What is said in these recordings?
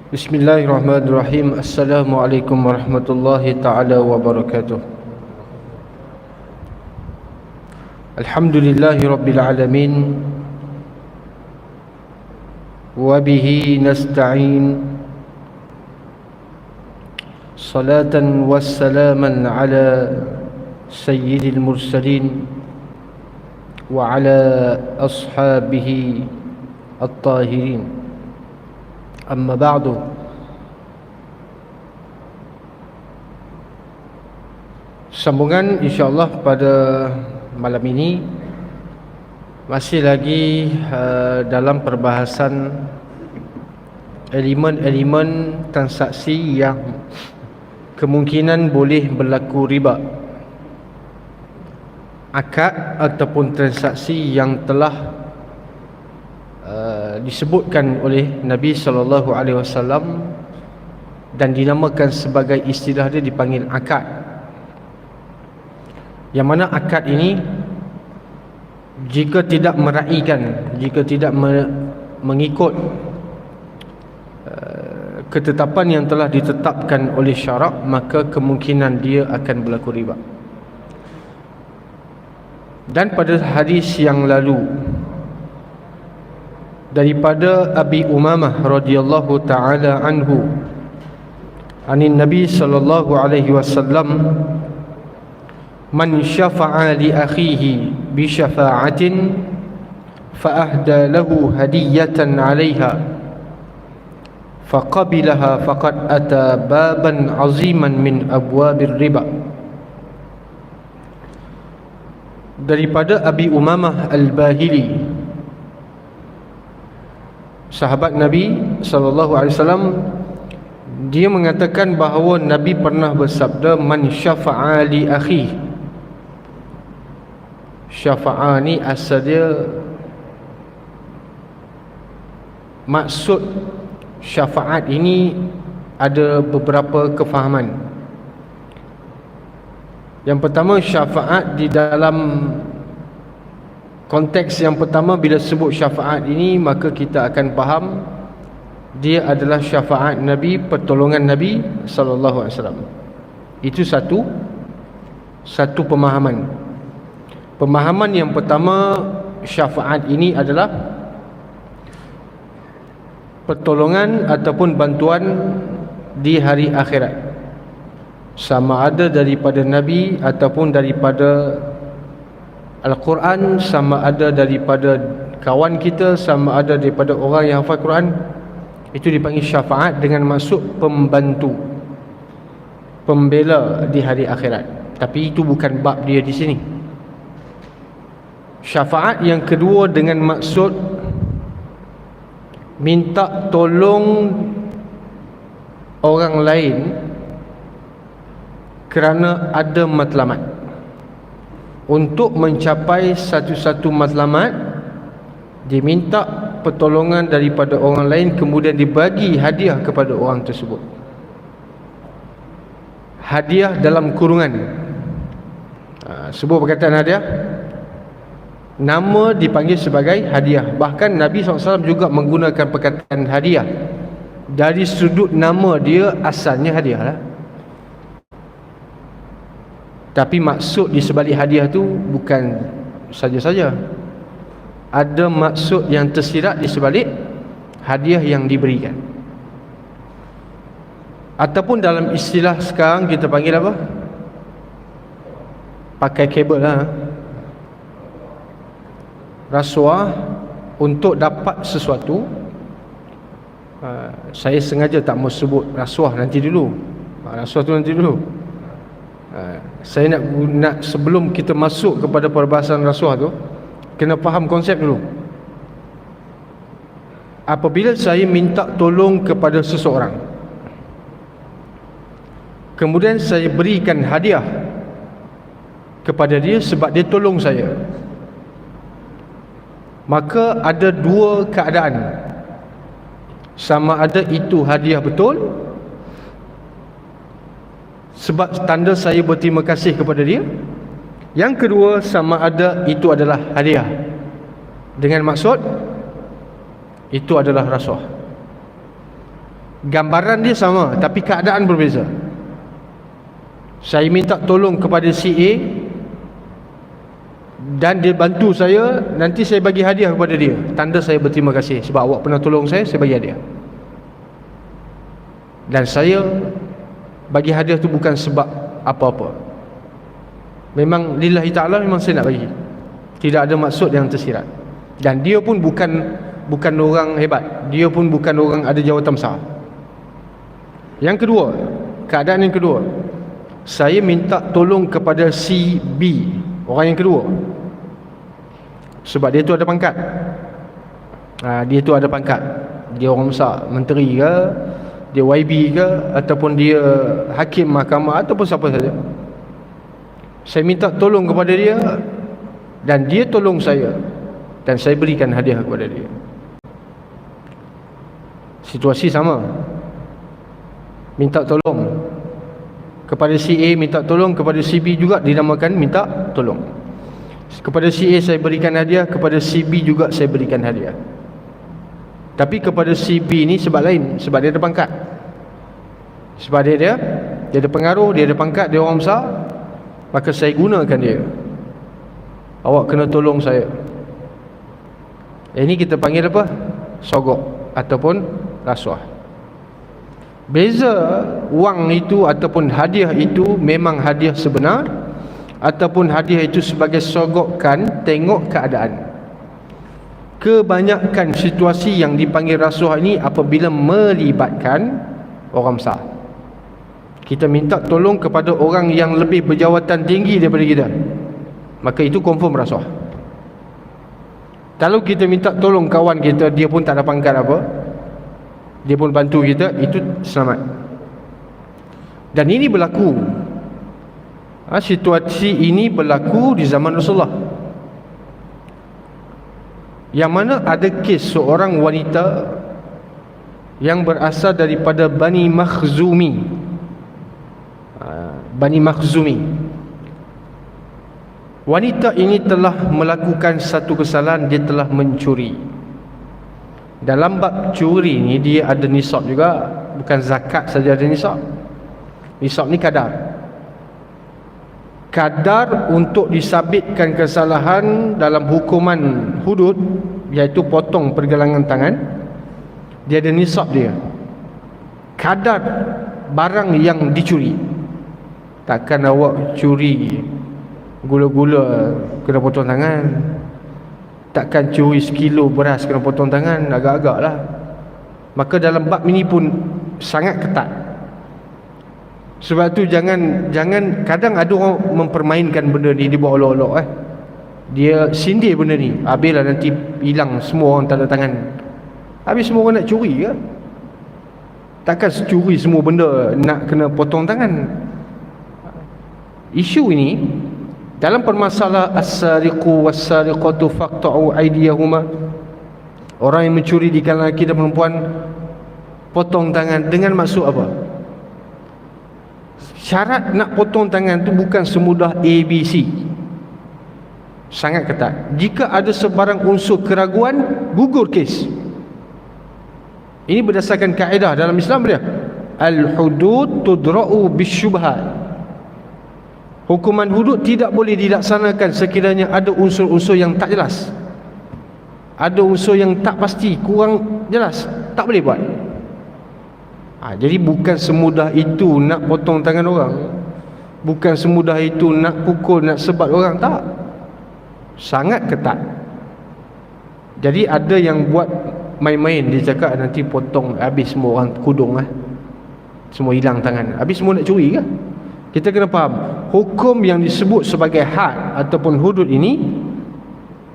Bismillahirrahmanirrahim. Assalamualaikum warahmatullahi ta'ala wabarakatuh. Alhamdulillahi rabbil alamin. Wabihi nasta'in. Salatan wassalaman ala sayyidil mursalin wa ala ashabihi at-tahirin. Amma ba'du. Sambungan insya-Allah pada malam ini masih lagi dalam perbahasan elemen-elemen transaksi yang kemungkinan boleh berlaku riba. Akad ataupun transaksi yang telah disebutkan oleh Nabi SAW dan dinamakan sebagai istilah dia dipanggil akad. Yang mana akad ini jika tidak meraihkan, jika tidak mengikut ketetapan yang telah ditetapkan oleh syarak, maka kemungkinan dia akan berlaku riba. Dan pada hadis yang lalu daripada Abi Umamah radhiyallahu taala anhu anin Nabi sallallahu alaihi wasallam, man syafa'a li akhihi bi syafa'atin fa ahda lahu hadiyatan 'alayha faqabilaha faqad ata baban 'aziman min abwabir riba. Daripada Abi Umamah Al-Bahili, sahabat Nabi SAW, dia mengatakan bahawa Nabi pernah bersabda, man syafa'a li akhi. Syafa'a ni asal dia, maksud syafaat ini ada beberapa kefahaman. Yang pertama, syafaat di dalam konteks yang pertama, bila sebut syafaat ini, maka kita akan faham dia adalah syafaat Nabi, pertolongan Nabi sallallahu alaihi wasallam. Itu satu pemahaman. Pemahaman yang pertama, syafaat ini adalah pertolongan ataupun bantuan di hari akhirat, sama ada daripada Nabi ataupun daripada Al-Quran, sama ada daripada kawan kita, sama ada daripada orang yang hafal Quran. Itu dipanggil syafaat dengan maksud pembantu, pembela di hari akhirat. Tapi itu bukan bab dia di sini. Syafaat yang kedua dengan maksud minta tolong orang lain kerana ada matlamat. Untuk mencapai satu-satu matlamat, diminta pertolongan daripada orang lain, kemudian dibagi hadiah kepada orang tersebut. Hadiah dalam kurungan. Sebuah perkataan hadiah, nama dipanggil sebagai hadiah. Bahkan Nabi SAW juga menggunakan perkataan hadiah. Dari sudut nama dia, asalnya hadiah lah. Tapi maksud di sebalik hadiah tu bukan saja-saja. Ada maksud yang tersirat di sebalik hadiah yang diberikan. Ataupun dalam istilah sekarang kita panggil apa? Pakai kabel lah. Rasuah untuk dapat sesuatu. Saya sengaja tak mau sebut rasuah nanti dulu. Rasuah tu nanti dulu. Saya nak sebelum kita masuk kepada perbahasan rasuah tu, kena faham konsep dulu. Apabila saya minta tolong kepada seseorang, kemudian saya berikan hadiah kepada dia sebab dia tolong saya, maka ada dua keadaan. Sama ada itu hadiah betul, sebab tanda saya berterima kasih kepada dia. Yang kedua, sama ada itu adalah hadiah dengan maksud itu adalah rasuah. Gambaran dia sama tapi keadaan berbeza. Saya minta tolong kepada si A dan dia bantu saya, nanti saya bagi hadiah kepada dia, tanda saya berterima kasih sebab awak pernah tolong saya bagi hadiah. Dan saya bagi hadiah tu bukan sebab apa-apa, memang lillahi ta'ala, memang saya nak bagi, tidak ada maksud yang tersirat. Dan dia pun bukan orang hebat, dia pun bukan orang ada jawatan besar. Yang kedua, keadaan yang kedua, saya minta tolong kepada si B, orang yang kedua, sebab dia tu ada pangkat. Dia tu ada pangkat, dia orang besar, menteri ke, dia YB ke, ataupun dia hakim mahkamah, ataupun siapa saja. Saya minta tolong kepada dia dan dia tolong saya, dan saya berikan hadiah kepada dia. Situasi sama, minta tolong kepada si A, minta tolong kepada si B juga dinamakan minta tolong. Kepada si A saya berikan hadiah, kepada si B juga saya berikan hadiah. Tapi kepada si B ni sebab lain, sebab dia ada pangkat, sebab dia ada pengaruh, dia ada pangkat, dia orang besar, maka saya gunakan dia. Awak kena tolong saya. Ini kita panggil apa? Sogok ataupun rasuah. Beza wang itu ataupun hadiah itu memang hadiah sebenar, ataupun hadiah itu sebagai sogokan tengok keadaan. Kebanyakan situasi yang dipanggil rasuah ini apabila melibatkan orang besar. Kita minta tolong kepada orang yang lebih berjawatan tinggi daripada kita, maka itu confirm rasuah. Kalau kita minta tolong kawan kita, dia pun tak ada pangkat apa, dia pun bantu kita, itu selamat. Dan ini berlaku, situasi ini berlaku di zaman Rasulullah, yang mana ada kes seorang wanita yang berasal daripada Bani Makhzumi. Bani Makhzumi. Wanita ini telah melakukan satu kesalahan, dia telah mencuri. Dalam bab curi ni dia ada nisab juga, bukan zakat saja ada nisab. Nisab ni kadar. Kadar untuk disabitkan kesalahan dalam hukuman hudud, iaitu potong pergelangan tangan, dia ada nisab dia. Kadar barang yang dicuri. Takkan awak curi gula-gula kena potong tangan, takkan curi sekilo beras kena potong tangan, agak-agak lah. Maka dalam bab ini pun sangat ketat. Sebab tu jangan kadang ada orang mempermainkan benda ni, dia buat olok-olok dia sindir benda ni, habislah nanti hilang semua orang tanda tangan. Habis semua orang nak curi ke? Takkan curi semua benda nak kena potong tangan. Isu ini dalam permasalahan as-sariqu was-sariqatu faqta'u aydiyahuma, orang yang mencuri di kalangan lelaki dan perempuan potong tangan, dengan maksud apa? Syarat nak potong tangan tu bukan semudah ABC, sangat ketat. Jika ada sebarang unsur keraguan, gugur kes. Ini berdasarkan kaedah dalam Islam dia, al-hudud tudra'u bisyubhat. Hukuman hudud tidak boleh dilaksanakan sekiranya ada unsur-unsur yang tak jelas, ada unsur yang tak pasti, kurang jelas, tak boleh buat. Jadi bukan semudah itu nak potong tangan orang, bukan semudah itu nak pukul, nak sebat orang, tak. Sangat ketat. Jadi ada yang buat main-main, dia cakap nanti potong, habis semua orang kudung semua hilang tangan, habis semua nak curi ke? Kita kena faham, hukum yang disebut sebagai had ataupun hudud ini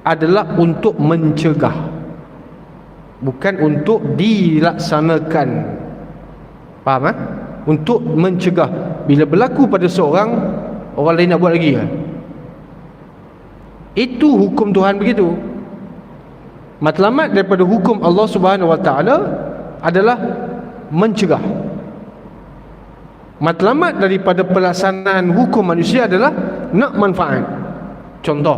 adalah untuk mencegah, bukan untuk dilaksanakan. Faham? Untuk mencegah. Bila berlaku pada seorang, orang lain nak buat lagi itu hukum Tuhan begitu. Matlamat daripada hukum Allah Subhanahu Wa Taala adalah mencegah. Matlamat daripada pelaksanaan hukum manusia adalah nak manfaat. Contoh,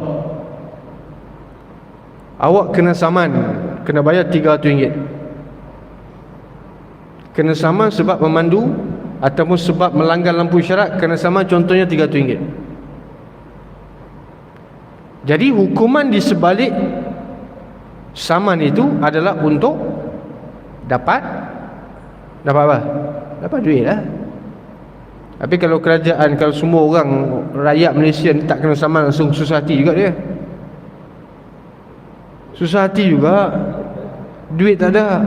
awak kena saman, kena bayar RM300. kena saman sebab memandu ataupun sebab melanggar lampu isyarat, kena saman contohnya RM300. Jadi hukuman di sebalik saman itu adalah untuk dapat apa? Dapat duit lah. Tapi kalau kerajaan, kalau semua orang rakyat Malaysia ni tak kena saman langsung, susah hati juga dia. Susah hati juga. Duit tak ada,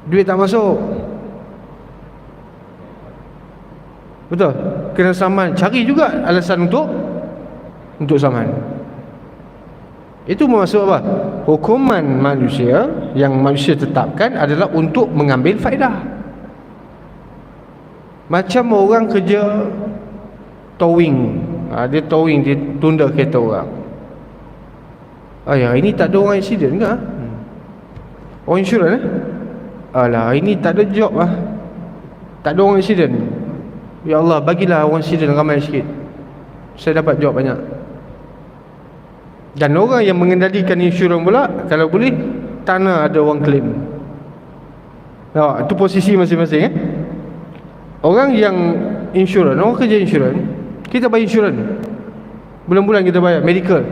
duit tak masuk. Betul? Kena saman, cari juga alasan untuk saman. Itu maksud apa? Hukuman manusia yang manusia tetapkan adalah untuk mengambil faedah. Macam orang kerja towing, dia towing, dia tunda kereta orang. Hari ni tak ada orang accident ke? Orang insurans Alah, hari ni tak ada job lah, tak ada orang accident. Ya Allah, bagilah orang accident ramai sikit, saya dapat job banyak. Dan orang yang mengendalikan insurans pula, kalau boleh tak nak ada orang claim. Itu posisi masing-masing. Orang yang insurans, orang kerja insurans, kita bayar insurans, bulan-bulan kita bayar medical.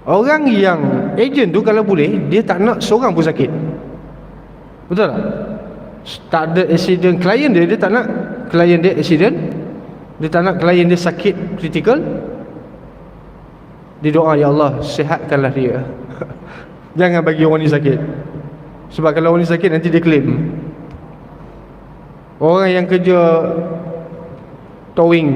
Orang yang ejen tu kalau boleh, dia tak nak seorang pun sakit. Betul tak? Tak ada accident klien dia, dia tak nak klien dia accident, dia tak nak klien dia sakit kritikal. Dia doa, ya Allah sihatkanlah dia, jangan bagi orang ni sakit. Sebab kalau orang ni sakit nanti dia claim. Orang yang kerja towing,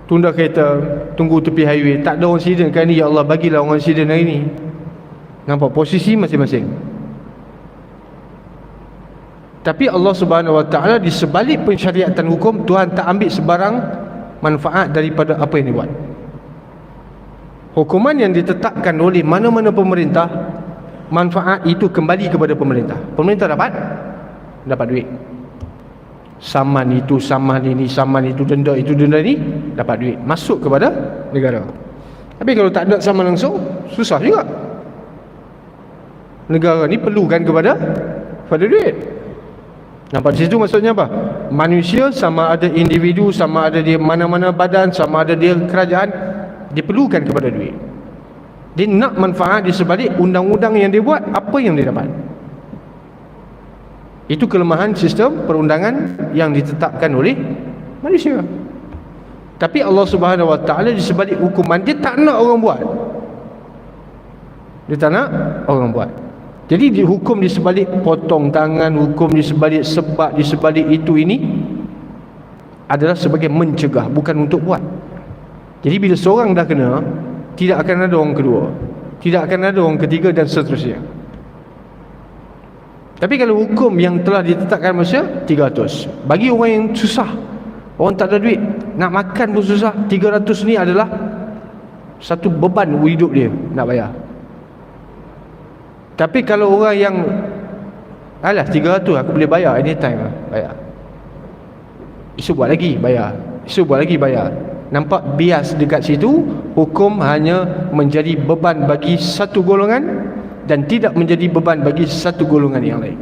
tunda kereta, tunggu tepi highway, tak ada orang accident kali ni, ya Allah bagilah orang accident hari ni. Nampak posisi masing-masing. Tapi Allah Subhanahu Wa Taala di sebalik pensyariatan hukum, Tuhan tak ambil sebarang manfaat daripada apa yang dibuat. Hukuman yang ditetapkan oleh mana-mana pemerintah, manfaat itu kembali kepada pemerintah. Pemerintah dapat duit. Saman itu, saman ini, saman itu, denda itu, denda ini, dapat duit, masuk kepada negara. Tapi kalau tak ada saman langsung, susah juga. Negara ni perlukan kepada duit. Nampak di situ maksudnya apa? Manusia, sama ada individu, sama ada dia mana-mana badan, sama ada dia kerajaan, diperlukan kepada duit. Dia nak manfaat di sebalik undang-undang yang dia buat, apa yang dia dapat. Itu kelemahan sistem perundangan yang ditetapkan oleh manusia. Tapi Allah Subhanahu Wa Taala di sebalik hukuman, dia tak nak orang buat. Dia tak nak orang buat. Jadi dihukum di sebalik potong tangan, hukum di sebalik sebab, di sebalik itu ini adalah sebagai mencegah, bukan untuk buat. Jadi bila seorang dah kena, tidak akan ada orang kedua, tidak akan ada orang ketiga dan seterusnya. Tapi kalau hukum yang telah ditetapkan manusia, 300. Bagi orang yang susah, orang tak ada duit, nak makan pun susah, 300 ni adalah satu beban hidup dia nak bayar. Tapi kalau orang yang alah 300 aku boleh bayar anytime lah, bayar. Esok buat lagi bayar, esok buat lagi bayar. Nampak bias dekat situ. Hukum hanya menjadi beban bagi satu golongan dan tidak menjadi beban bagi satu golongan yang lain.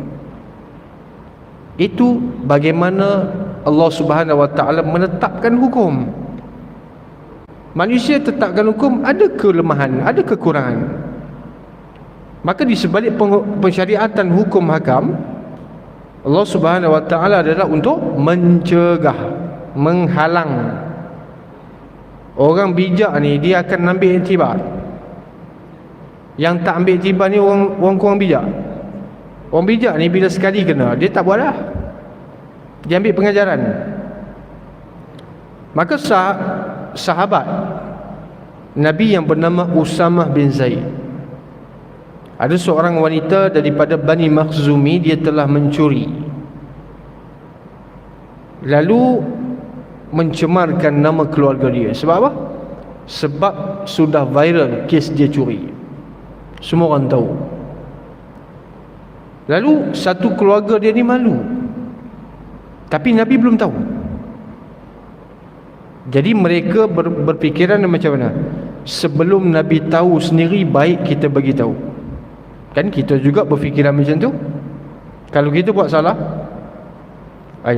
Itu bagaimana Allah Subhanahu Wa Taala menetapkan hukum. Manusia tetapkan hukum, ada kelemahan, ada kekurangan. Maka di sebalik pensyariatan hukum hakam, Allah Subhanahu Wa Taala adalah untuk mencegah, menghalang. Orang bijak ni dia akan ambil iktibar. Yang tak ambil iktibar ni orang kurang bijak. Orang bijak ni bila sekali kena, dia tak buat dah, dia ambil pengajaran. Maka sahabat Nabi yang bernama Usamah bin Zaid, ada seorang wanita daripada Bani Makhzumi, dia telah mencuri, lalu mencemarkan nama keluarga dia. Sebab apa? Sebab sudah viral kes dia curi, semua orang tahu. Lalu satu keluarga dia ni malu, tapi Nabi belum tahu. Jadi mereka berfikiran macam mana? Sebelum Nabi tahu sendiri, baik kita bagi tahu. Kan kita juga berfikiran macam tu. Kalau kita buat salah,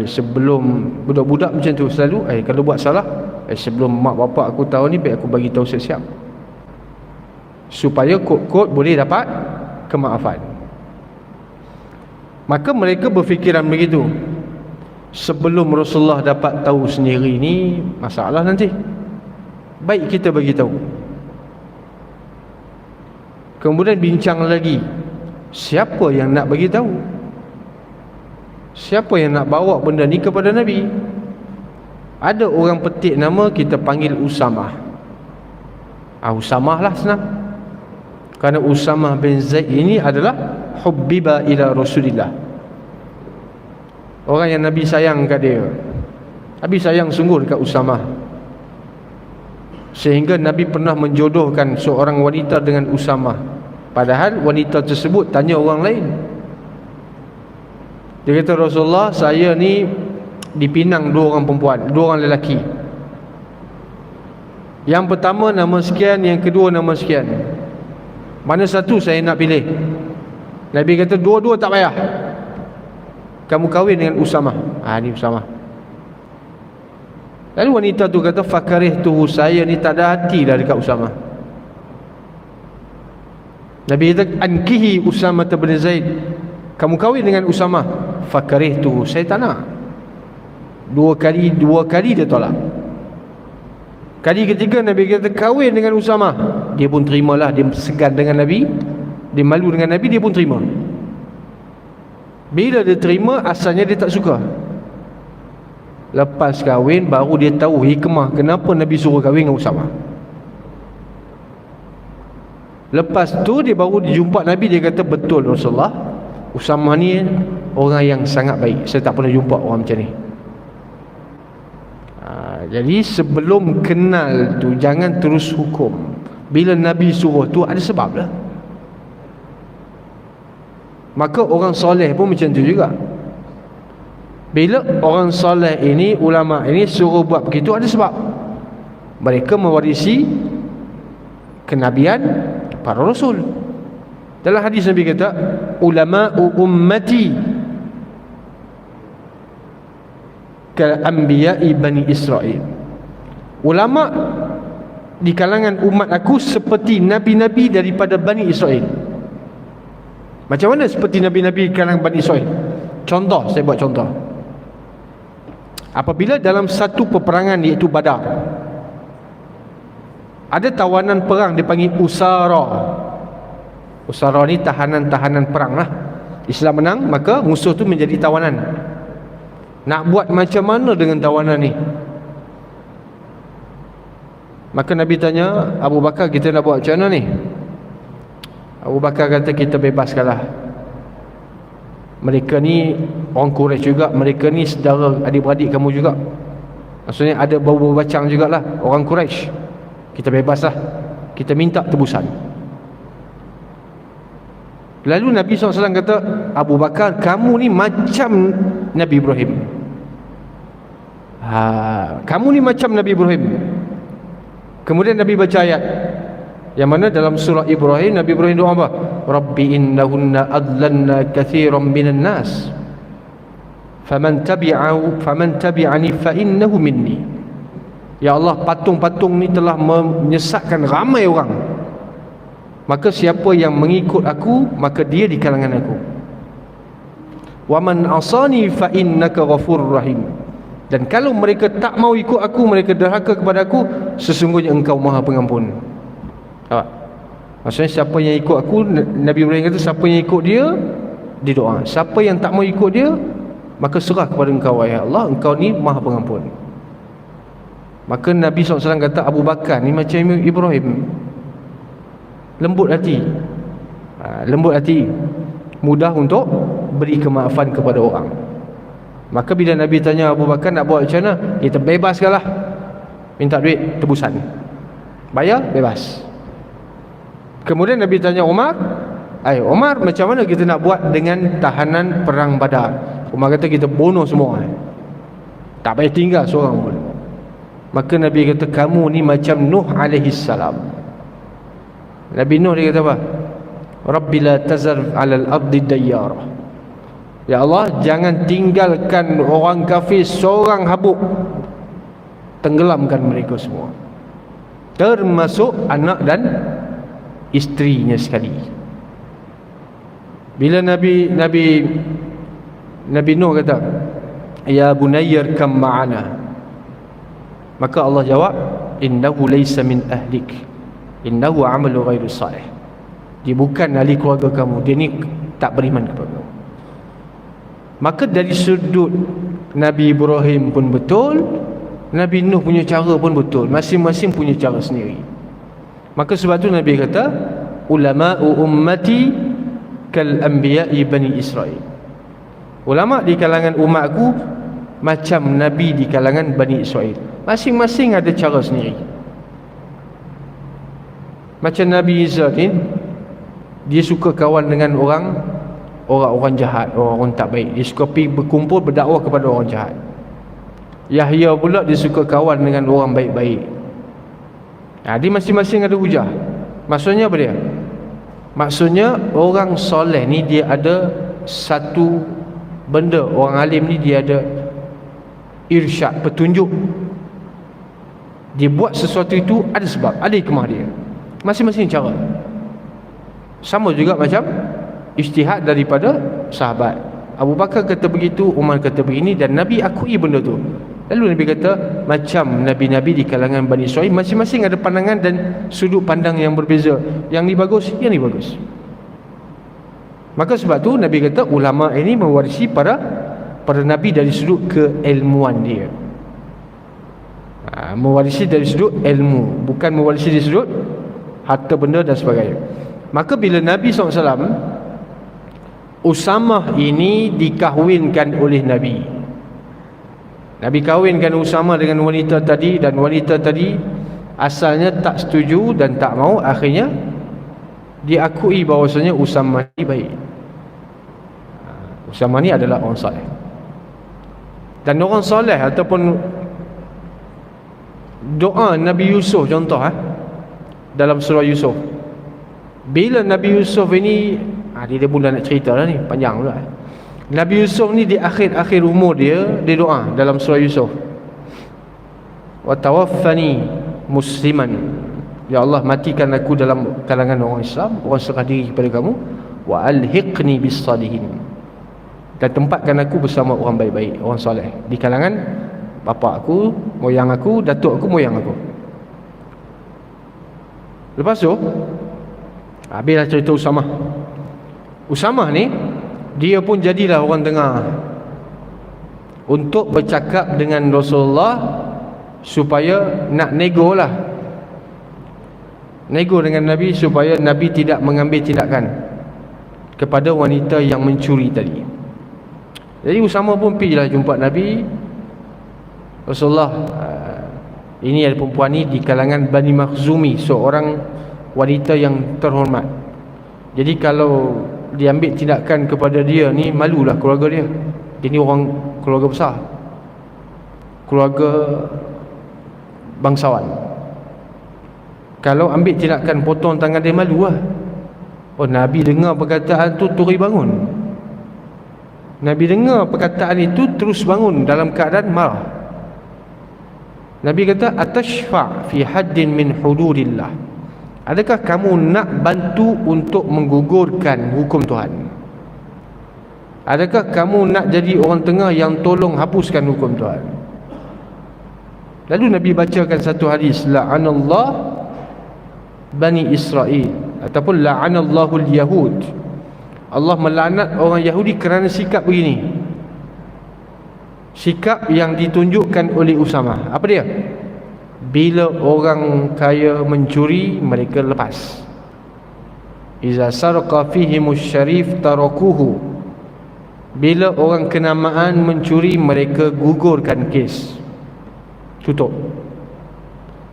sebelum budak-budak macam tu selalu, kalau buat salah, sebelum mak bapak aku tahu ni, baik aku bagi tahu siap-siap, supaya kot-kot boleh dapat kemaafan. Maka mereka berfikiran begitu. Sebelum Rasulullah dapat tahu sendiri ni masalah nanti, baik kita bagi tahu. Kemudian bincang lagi, siapa yang nak bagi tahu? Siapa yang nak bawa benda ni kepada Nabi? Ada orang petik nama, kita panggil Usamah. Usamah lah senang. Kerana Usamah bin Zaid ini adalah hubbiba ila Rasulillah, orang yang Nabi sayang kat dia. Nabi sayang sungguh dekat Usamah, sehingga Nabi pernah menjodohkan seorang wanita dengan Usamah, padahal wanita tersebut tanya orang lain. Dia kata, Rasulullah, saya ni dipinang dua orang perempuan, dua orang lelaki. Yang pertama nama sekian, yang kedua nama sekian. Mana satu saya nak pilih? Nabi kata, dua-dua tak payah, kamu kahwin dengan Usamah. Ni Usamah. Lalu wanita tu kata, fakarihtuhu, saya ni tak ada hati dah dekat Usamah. Nabi kata, ankihi Usamah bin Zaid, kamu kahwin dengan Usamah. Fakarihtuhu, saya tak nak. Dua kali dia tolak. Kali ketiga Nabi kata, kahwin dengan Usamah. Dia pun terimalah. Dia segan dengan Nabi, dia malu dengan Nabi, dia pun terima. Bila dia terima, asalnya dia tak suka. Lepas kahwin baru dia tahu hikmah kenapa Nabi suruh kahwin dengan Usamah. Lepas tu dia baru jumpa Nabi, dia kata, betul Rasulullah, Usamah ni orang yang sangat baik, saya tak pernah jumpa orang macam ni. Jadi sebelum kenal tu jangan terus hukum. Bila Nabi suruh tu ada sebab lah. Maka orang soleh pun macam tu juga. Bila orang soleh ini, ulama ini suruh buat begitu, ada sebab. Mereka mewarisi kenabian para rasul. Dalam hadis Nabi kata, ulama'u ummati kal-anbiya'i bani Israel. Ulama di kalangan umat aku seperti nabi-nabi daripada Bani Israel. Macam mana seperti nabi-nabi di kalangan Bani Israel? Contoh, saya buat contoh. Apabila dalam satu peperangan, iaitu Badar, ada tawanan perang dipanggil Usara. Usara ni tahanan-tahanan perang lah. Islam menang, maka musuh tu menjadi tawanan. Nak buat macam mana dengan tawanan ni? Maka Nabi tanya Abu Bakar, kita nak buat macam mana ni? Abu Bakar kata, kita bebaskanlah. Mereka ni orang Quraisy juga, mereka ni saudara adik-beradik kamu juga. Maksudnya ada bau-bau bacang jugalah, orang Quraisy. Kita bebaslah, kita minta tebusan. Lalu Nabi SAW kata, Abu Bakar, kamu ni macam Nabi Ibrahim. Kamu ni macam Nabi Ibrahim. Kemudian Nabi baca ayat yang mana dalam surah Ibrahim, Nabi Ibrahim doa apa? Rabbi innahunna adlanna kathiran minan nas faman tabi'ani fa innahu minni. Ya Allah, patung-patung ni telah menyesatkan ramai orang, maka siapa yang mengikut aku, maka dia di kalangan aku. Wa man asani fa innaka ghafurur rahim. Dan kalau mereka tak mau ikut aku, mereka derhaka kepada aku, sesungguhnya engkau Maha Pengampun. Maksudnya siapa yang ikut aku, Nabi Ibrahim kata, siapa yang ikut dia, dia doa. Siapa yang tak mau ikut dia, maka serah kepada engkau, ya Allah, engkau ni Maha Pengampun. Maka Nabi SAW kata, Abu Bakar ni macam Ibrahim, lembut hati. Lembut hati, mudah untuk beri kemaafan kepada orang. Maka bila Nabi tanya Abu Bakar nak buat macam mana, kita bebaskanlah, minta duit tebusan, bayar, bebas. Kemudian Nabi tanya Umar, Umar, macam mana kita nak buat dengan tahanan perang Badar? Umar kata, kita bunuh semua, tak payah tinggal seorang pun. Maka Nabi kata, kamu ni macam Nuh alaihi salam. Nabi Nuh dia kata apa? Rabbi la tazar 'alal ardi dayyara. Ya Allah, jangan tinggalkan orang kafir seorang habuk, tenggelamkan mereka semua, termasuk anak dan isterinya sekali. Bila Nabi Nuh kata, ya bunayyar kam ma'ana, maka Allah jawab, innahu laysa min ahlik, innahu amalu ghairu salih. Dia bukan ahli keluarga kamu, dia ni tak beriman kepada kamu. Maka dari sudut Nabi Ibrahim pun betul, Nabi Nuh punya cara pun betul, masing-masing punya cara sendiri. Maka sebab tu Nabi kata, ulama'u ummati kal anbiya'i bani Israel. Ulama di kalangan umatku macam Nabi di kalangan Bani Israel, masing-masing ada cara sendiri. Macam Nabi Isa ni, dia suka kawan dengan orang jahat, orang tak baik. Dia suka pergi berkumpul berdakwah kepada orang jahat. Yahya pula dia suka kawan dengan orang baik-baik. Dia masing-masing ada hujah. Maksudnya apa dia? Maksudnya orang soleh ni dia ada satu benda, orang alim ni dia ada irsyad, petunjuk. Dia buat sesuatu itu ada sebab, ada hikmah dia. Masing-masing cara. Sama juga macam ijtihad daripada sahabat. Abu Bakar kata begitu, Umar kata begini, dan Nabi akui benda tu. Lalu Nabi kata, macam Nabi-Nabi di kalangan Bani Israel, masing-masing ada pandangan dan sudut pandang yang berbeza. Yang ni bagus, yang ni bagus. Maka sebab tu Nabi kata, ulama ini mewarisi para Nabi dari sudut keilmuan dia. Mewarisi dari sudut ilmu, bukan mewarisi dari sudut harta benda dan sebagainya. Maka bila Nabi SAW, Usamah ini dikahwinkan oleh Nabi. Nabi kahwinkan Usamah dengan wanita tadi, dan wanita tadi asalnya tak setuju dan tak mau. Akhirnya diakui bahawasanya Usamah ini baik. Usamah ni adalah orang soleh. Dan orang soleh ataupun doa Nabi Yusuf contoh dalam surah Yusuf. Bila Nabi Yusuf ini, dia pun dah nak cerita lah ni, panjang pula. Nabi Yusuf ni di akhir-akhir umur dia doa dalam surah Yusuf, wa tawaffani musliman, ya Allah matikan aku dalam kalangan orang Islam, orang serah diri kepada kamu, wa alhiqni bis salihin, dan tempatkan aku bersama orang baik-baik, orang soleh di kalangan bapa aku, moyang aku, datuk aku, moyang aku. Lepas tu habislah cerita Usamah. Usamah ni dia pun jadilah orang tengah untuk bercakap dengan Rasulullah supaya nak nego dengan Nabi supaya Nabi tidak mengambil tindakan kepada wanita yang mencuri tadi. Jadi Usamah pun pergilah jumpa Nabi. Rasulullah, ini ada perempuan ni di kalangan Bani Makhzumi, seorang wanita yang terhormat. Jadi kalau diambil tindakan kepada dia ni, malulah keluarga dia. Dia ni orang keluarga besar, keluarga bangsawan. Kalau ambil tindakan potong tangan dia, malulah. Nabi dengar perkataan tu terus bangun. Nabi dengar perkataan itu terus bangun dalam keadaan marah. Nabi kata, atashfa' fi haddin min hududillah, adakah kamu nak bantu untuk menggugurkan hukum Tuhan? Adakah kamu nak jadi orang tengah yang tolong hapuskan hukum Tuhan? Lalu Nabi bacakan satu hadis, la'anallah Bani Israel, ataupun la'anallahul Yahud. Allah melaknat orang Yahudi kerana sikap begini. Sikap yang ditunjukkan oleh Usamah. Apa dia? Bila orang kaya mencuri, mereka lepas. Iza sarqa fihimus syarif tarakuhu. Bila orang kenamaan mencuri, mereka gugurkan kes, tutup.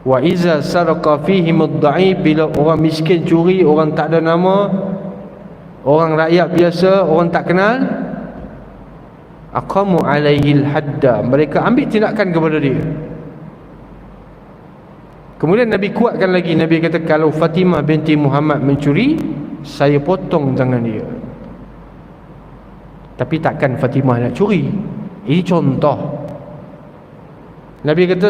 Wa iza sarqa fihimud dha'if. Bila orang miskin curi, orang tak ada nama, orang rakyat biasa, orang tak kenal, aqamu alaihil hadda, mereka ambil tindakan kepada dia. Kemudian Nabi kuatkan lagi. Nabi kata, kalau Fatimah binti Muhammad mencuri, saya potong tangan dia. Tapi takkan Fatimah nak curi. Ini contoh. Nabi kata,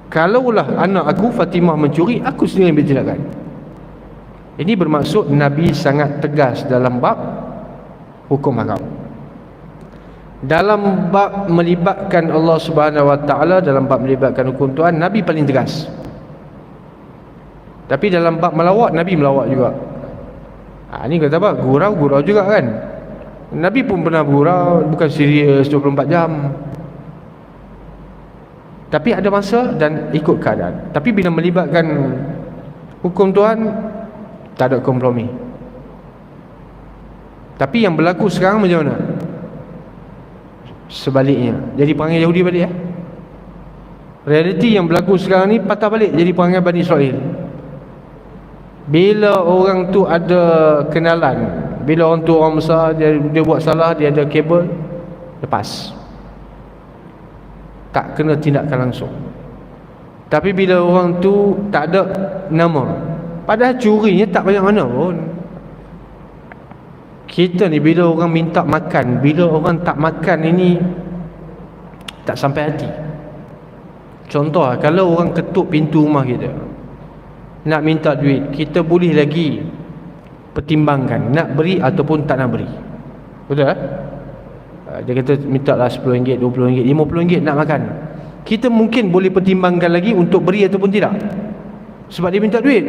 kalaulah anak aku Fatimah mencuri, aku sendiri ambil tindakan. Ini bermaksud Nabi sangat tegas dalam bab hukum haram. Dalam bab melibatkan Allah Subhanahu Wa Taala, dalam bab melibatkan hukum Tuhan, Nabi paling tegas. Tapi dalam bab melawat, Nabi melawat juga. Ni kata apa? Gurau juga kan. Nabi pun pernah bergurau, bukan serius 24 jam. Tapi ada masa dan ikut keadaan. Tapi bila melibatkan hukum Tuhan, tak ada kompromi. Tapi yang berlaku sekarang macam mana? Sebaliknya. Jadi perangai Yahudi balik ya. Realiti yang berlaku sekarang ni patah balik jadi perangai Bani Israel. Bila orang tu ada kenalan, bila orang tu orang besar, dia buat salah, dia ada kabel, lepas, tak kena tindakan langsung. Tapi bila orang tu tak ada nama, padahal curinya tak banyak mana pun. Kita ni bila orang minta makan, bila orang tak makan ini tak sampai hati. Contoh, kalau orang ketuk pintu rumah kita nak minta duit, kita boleh lagi pertimbangkan nak beri ataupun tak nak beri. Betul tak? Dia kata minta lah RM10, RM20, RM50 nak makan. Kita mungkin boleh pertimbangkan lagi untuk beri ataupun tidak. Sebab dia minta duit.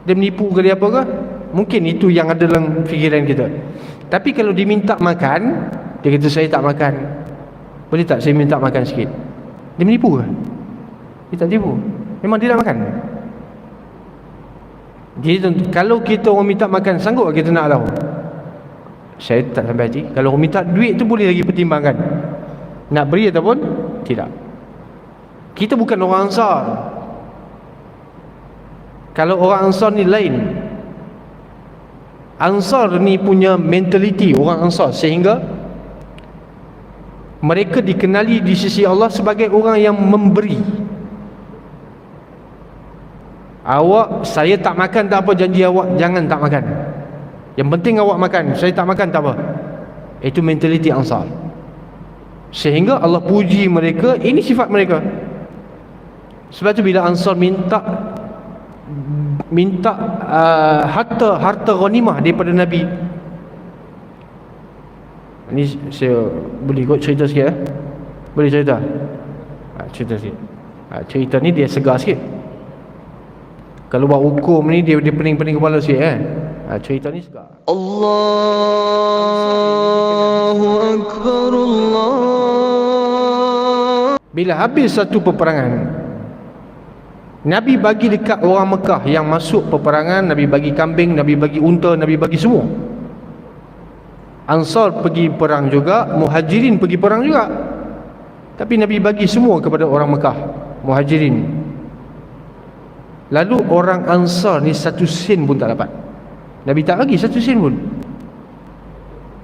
Dia menipu ke dia apa ke? Mungkin itu yang ada dalam fikiran kita. Tapi kalau diminta makan, dia kata saya tak makan, boleh tak saya minta makan sikit? Dia menipu ke? Dia tak tipu. Memang dia nak makan. Jadi kalau kita orang minta makan, sanggup kita nak tahu? Saya tak sampai hati. Kalau orang minta duit tu boleh lagi pertimbangkan nak beri ataupun tidak. Kita bukan orang Ansar. Kalau orang Ansar ni lain. Ansar ni punya mentaliti orang Ansar, sehingga mereka dikenali di sisi Allah sebagai orang yang memberi. Awak, saya tak makan tak apa, janji awak jangan tak makan. Yang penting awak makan, saya tak makan tak apa. Itu mentaliti Ansar. Sehingga Allah puji mereka, ini sifat mereka. Sebab tu bila Ansar minta harta ghanimah daripada Nabi. Ini saya boleh ikut cerita sikit Boleh cerita? Cerita sikit. Cerita ni dia segar sikit. Kalau buat hukum ni dia pening-pening kepala sikit cerita ni segar. Allahu Akbar, Allah. Bila habis satu peperangan, Nabi bagi dekat orang Mekah yang masuk peperangan, Nabi bagi kambing, Nabi bagi unta, Nabi bagi semua. Ansar pergi perang juga, Muhajirin pergi perang juga. Tapi Nabi bagi semua kepada orang Mekah, Muhajirin. Lalu orang Ansar ni satu sen pun tak dapat. Nabi tak bagi satu sen pun.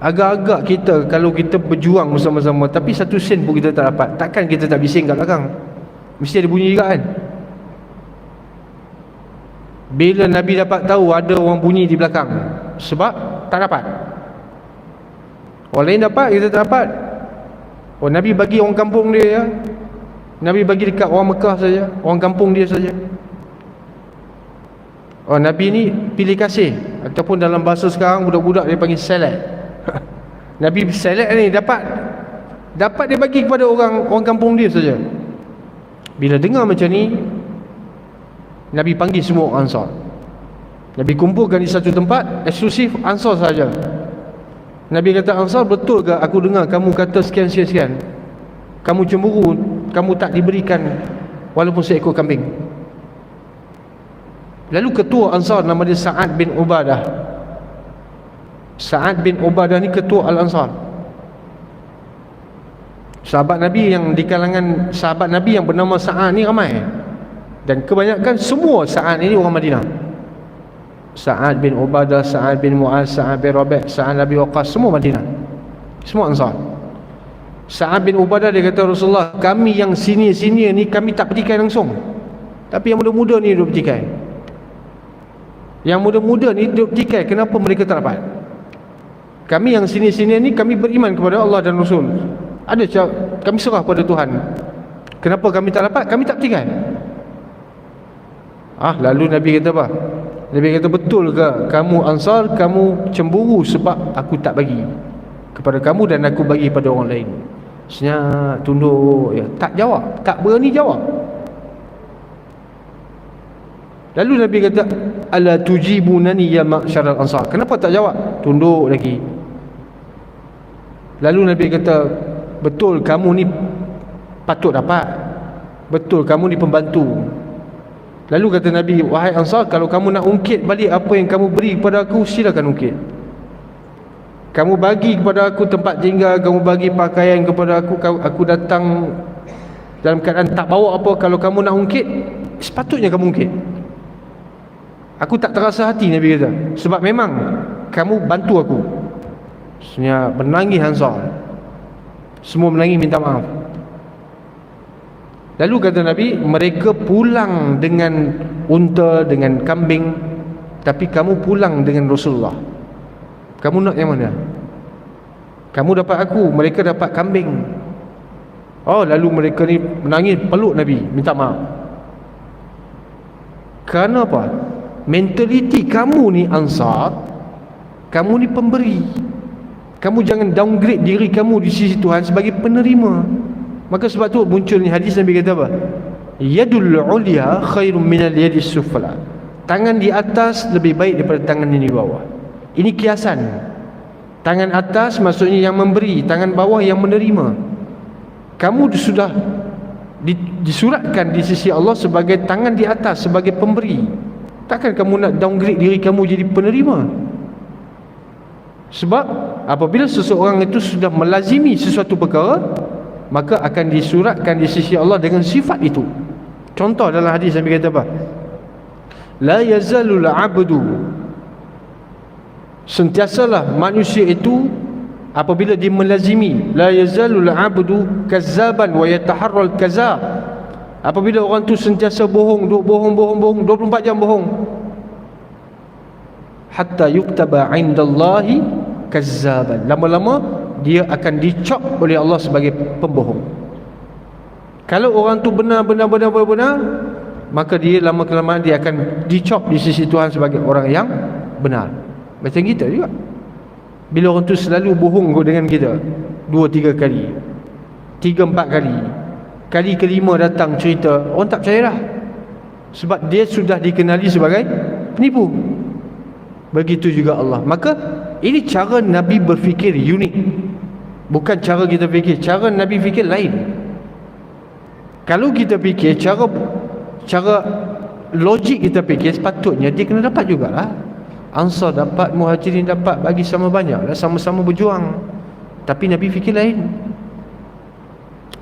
Agak-agak kita kalau kita berjuang bersama-sama tapi satu sen pun kita tak dapat, takkan kita tak bising kat belakang? Mesti ada bunyi juga kan? Bila Nabi dapat tahu ada orang bunyi di belakang, sebab tak dapat. Orang lain dapat, kita tak dapat. Oh, Nabi bagi orang kampung dia ya. Nabi bagi dekat orang Mekah saja, orang kampung dia saja. Oh, Nabi ni pilih kasih, ataupun dalam bahasa sekarang budak-budak dia panggil select. Nabi select ni dapat dia bagi kepada orang kampung dia saja. Bila dengar macam ni, Nabi panggil semua orang Ansar. Nabi kumpulkan di satu tempat eksklusif Ansar saja. Nabi kata, Ansar, betul ke aku dengar kamu kata sekian-sekian? Kamu cemburu, kamu tak diberikan walaupun seekor kambing. Lalu ketua Ansar nama dia Sa'ad bin Ubadah. Sa'ad bin Ubadah ni ketua Al-Ansar. Sahabat Nabi yang di kalangan sahabat Nabi yang bernama Sa'ad ni ramai. Dan kebanyakan semua Sa'ad ini orang Madinah. Sa'ad bin Ubadah, Sa'ad bin Mu'az, Sa'ad bin Rabi', Sa'ad Abi Waqqas, semua Madinah. Semua Ansar. Sa'ad bin Ubadah dia kata, Rasulullah, kami yang senior-senior ni kami tak petikai langsung. Tapi yang muda-muda ni duduk petikai. Yang muda-muda ni duduk tikai, kenapa mereka tak dapat? Kami yang sini-sini ni, kami beriman kepada Allah dan Rasul. Ada kami serah pada Tuhan. Kenapa kami tak dapat? Kami tak bertikai. Lalu Nabi kata apa? Nabi kata, betul ke kamu Ansar, kamu cemburu sebab aku tak bagi kepada kamu dan aku bagi pada orang lain? Senyap, tunduk, ya, tak jawab, tak berani jawab. Lalu Nabi kata, ala tujibunani ya ma'syaral Ansar. Kenapa tak jawab? Tunduk lagi. Lalu Nabi kata, betul kamu ni patut dapat, betul kamu ni pembantu. Lalu kata Nabi, wahai Ansar, kalau kamu nak ungkit balik apa yang kamu beri kepada aku, silakan ungkit. Kamu bagi kepada aku tempat tinggal, kamu bagi pakaian kepada aku, aku datang dalam keadaan tak bawa apa. Kalau kamu nak ungkit, sepatutnya kamu ungkit. Aku tak terasa hati, Nabi kata, sebab memang kamu bantu aku. Sebenarnya menangis Ansar, semua menangis minta maaf. Lalu kata Nabi, mereka pulang dengan unta, dengan kambing, tapi kamu pulang dengan Rasulullah. Kamu nak yang mana? Kamu dapat aku, mereka dapat kambing. Lalu mereka ni menangis, peluk Nabi, minta maaf. Kerana apa? Mentaliti kamu ni Ansar, kamu ni pemberi. Kamu jangan downgrade diri kamu di sisi Tuhan sebagai penerima. Maka sebab tu muncul ni hadis, Nabi kata apa? Yadul ulya khairum minal yadis sufla. Tangan di atas lebih baik daripada tangan yang di bawah. Ini kiasan. Tangan atas maksudnya yang memberi, tangan bawah yang menerima. Kamu sudah disuratkan di sisi Allah sebagai tangan di atas, sebagai pemberi. Takkan kamu nak downgrade diri kamu jadi penerima? Sebab apabila seseorang itu sudah melazimi sesuatu perkara, maka akan disuratkan di sisi Allah dengan sifat itu. Contoh dalam hadis Nabi kata apa? La yazalul abdu, sentiasalah manusia itu apabila dia melazimi, la yazalul abdu kazzaban wa yataharral kazab. Apabila orang tu sentiasa bohong, bohong 24 jam bohong, hatta yuktaba indallahi kazzaban, lama-lama dia akan dicop oleh Allah sebagai pembohong. Kalau orang tu benar, maka dia lama-kelamaan dia akan dicop di sisi Tuhan sebagai orang yang benar. Macam kita juga, bila orang tu selalu bohong dengan kita 2-3 kali, 3-4 kali, kali kelima datang cerita, orang tak percaya dah, sebab dia sudah dikenali sebagai penipu. Begitu juga Allah. Maka ini cara Nabi berfikir unik, bukan cara kita fikir. Cara Nabi fikir lain. Kalau kita fikir cara logik, kita fikir sepatutnya dia kena dapat jugalah. Ansar dapat, Muhajirin dapat, bagi sama banyak lah, sama-sama berjuang. Tapi Nabi fikir lain.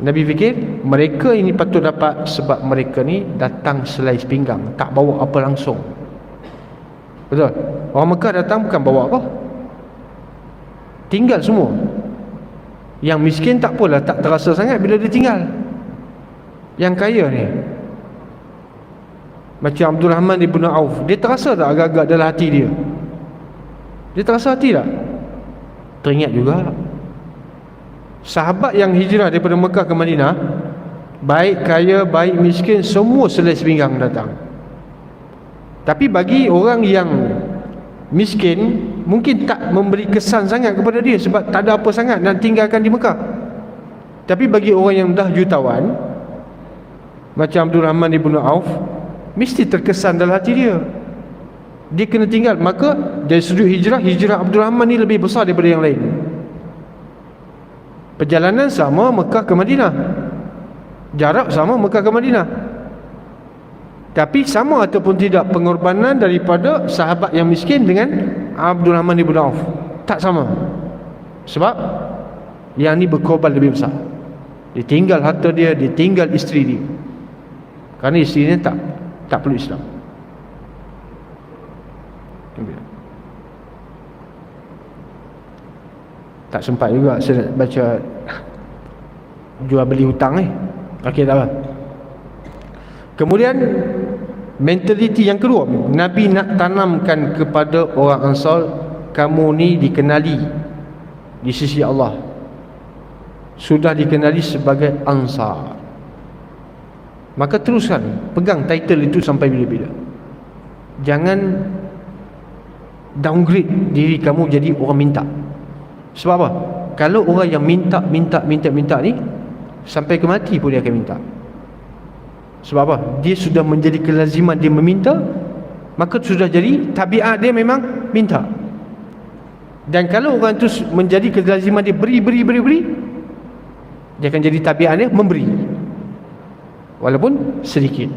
Nabi fikir mereka ini patut dapat sebab mereka ni datang selai sepinggang, tak bawa apa langsung. Betul? Orang Mekah datang bukan bawa apa, tinggal semua. Yang miskin tak apalah, tak terasa sangat bila dia tinggal. Yang kaya ni, macam Abdul Rahman ibn Auf, dia terasa tak agak-agak dalam hati dia? Dia terasa hati tak? Teringat juga sahabat yang hijrah daripada Mekah ke Madinah, baik kaya, baik miskin, semua selai sepinggang datang. Tapi bagi orang yang miskin, mungkin tak memberi kesan sangat kepada dia sebab tak ada apa sangat nak tinggalkan di Mekah. Tapi bagi orang yang dah jutawan, macam Abdul Rahman ibn Auf, mesti terkesan dalam hati dia. Dia kena tinggal. Maka dari sudut hijrah Abdul Rahman ni lebih besar daripada yang lain. Perjalanan sama Mekah ke Madinah, jarak sama Mekah ke Madinah, tapi sama ataupun tidak pengorbanan daripada sahabat yang miskin dengan Abdul Rahman ibn Auf? Tak sama. Sebab yang ni berkorban lebih besar. Dia tinggal harta dia, dia tinggal isteri dia, kerana isteri dia tak perlu Islam. Tak sempat juga saya nak baca jual beli hutang ni. Okey, tak apa. Kemudian mentaliti yang kedua, Nabi nak tanamkan kepada orang Ansar, kamu ni dikenali di sisi Allah, sudah dikenali sebagai Ansar, maka teruskan pegang title itu sampai bila-bila. Jangan downgrade diri kamu jadi orang minta. Sebab apa? Kalau orang yang minta ni, sampai ke mati pun dia akan minta. Sebab apa? Dia sudah menjadi kelaziman dia meminta, maka sudah jadi tabiat dia memang minta. Dan kalau orang itu menjadi kelaziman dia beri, dia akan jadi tabiat dia memberi, walaupun sedikit.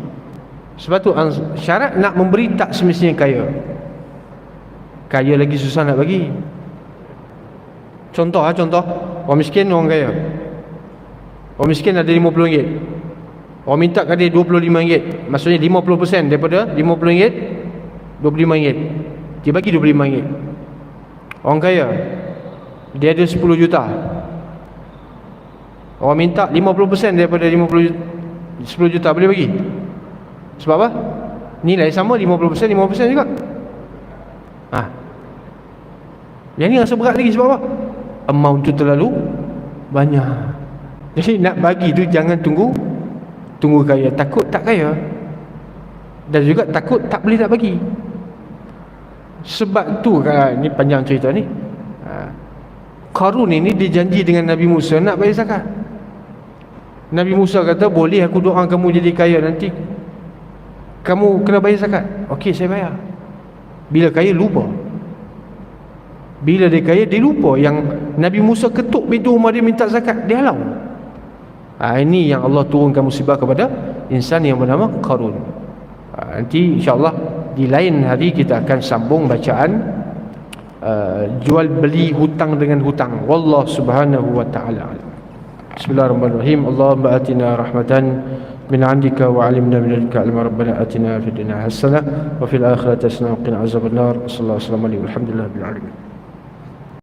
Sebab tu syarat nak memberi tak semestinya kaya. Kaya lagi susah nak bagi. Contoh, orang miskin, orang kaya. Orang miskin ada RM50, orang minta kat dia RM25, maksudnya 50% daripada RM50, RM25, dia bagi RM25. Orang kaya, dia ada 10 juta, orang minta 50% daripada 10 juta, boleh bagi. Sebab apa? Nilai sama, 50% juga. Yang ni rasa berat lagi. Sebab apa? Amount tu terlalu banyak. Jadi nak bagi tu jangan tunggu kaya. Takut tak kaya, dan juga takut tak boleh nak bagi. Sebab tu ni panjang cerita ni. Qarun ini dijanji dengan Nabi Musa nak bayar zakat. Nabi Musa kata, boleh aku doa kamu jadi kaya, nanti kamu kena bayar zakat. Okey, saya bayar. Bila kaya lupa. Bila dia kaya dia lupa yang Nabi Musa ketuk pintu rumah dia minta zakat, dia halau. Ini yang Allah turunkan musibah kepada insan yang bernama Qarun. Nanti insya-Allah di lain hari kita akan sambung bacaan jual beli hutang dengan hutang. Wallahu subhanahu wa ta'ala. Bismillahirrahmanirrahim. Allahumma atina rahmatan min 'indika wa 'allimna min ladunka ilma. Rabbana atina fid dunya hasanah wa fil akhirati hasanah wa qina azabannar. Sallallahu alaihi wa sallam. Alhamdulillahil alamin.